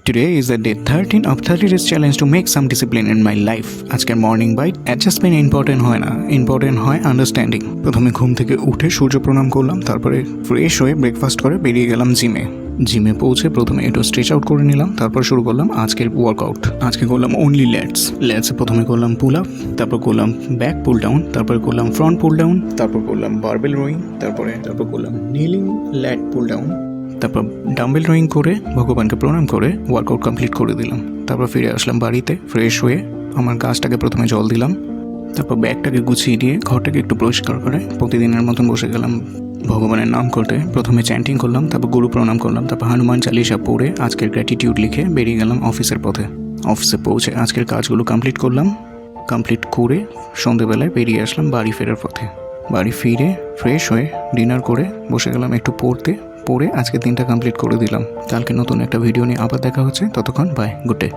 Today is the day 13 of 30 days challenge to make some discipline in my life. আজকের morning byte adjustment important হয় না, important হয় understanding. প্রথমে ঘুম থেকে উঠে সূর্য প্রণাম করলাম, তারপরে ফ্রেশ হয়ে ব্রেকফাস্ট করে বেরিয়ে গেলাম জিমে পৌঁছে প্রথমে একটু স্ট্রেচ আউট করে নিলাম, তারপর শুরু করলাম আজকের ওয়ার্কআউট। আজকে করলাম অনলি ল্যাটসে প্রথমে করলাম পুল আপ, তারপর করলাম ব্যাক পুল ডাউন, তারপর করলাম ফ্রন্ট পুল ডাউন, তারপর করলাম বারবেল রোয়িং, তারপর করলাম নিলিং ল্যাট পুল ডাউন, তারপর ডাম্বেল রোয়িং করে ভগবানকে প্রণাম করে ওয়ার্কআউট কমপ্লিট করে দিলাম। তারপর ফিরে আসলাম বাড়িতে, ফ্রেশ হয়ে আমার গাছটাকে প্রথমে জল দিলাম, তারপর ব্যাগটাকে গুছিয়ে দিয়ে ঘরটাকে একটু পরিষ্কার করে প্রতিদিনের মতন বসে গেলাম ভগবানের নাম করতে। প্রথমে চ্যান্টিং করলাম, তারপর গুরু প্রণাম করলাম, তারপর হনুমান চালিসা পড়ে আজকের গ্র্যাটিটিউড লিখে বেরিয়ে গেলাম অফিসের পথে। অফিসে পৌঁছে আজকের কাজগুলো কমপ্লিট করলাম, কমপ্লিট করে সন্ধেবেলায় বেরিয়ে আসলাম বাড়ি ফেরার পথে। বাড়ি ফিরে ফ্রেশ হয়ে ডিনার করে বসে গেলাম একটু পড়ে আজকের দিনটা কমপ্লিট করে দিলাম। কালকে নতুন একটা ভিডিও নিয়ে আবার দেখা হচ্ছে, ততক্ষণ বাই, গুড ডে।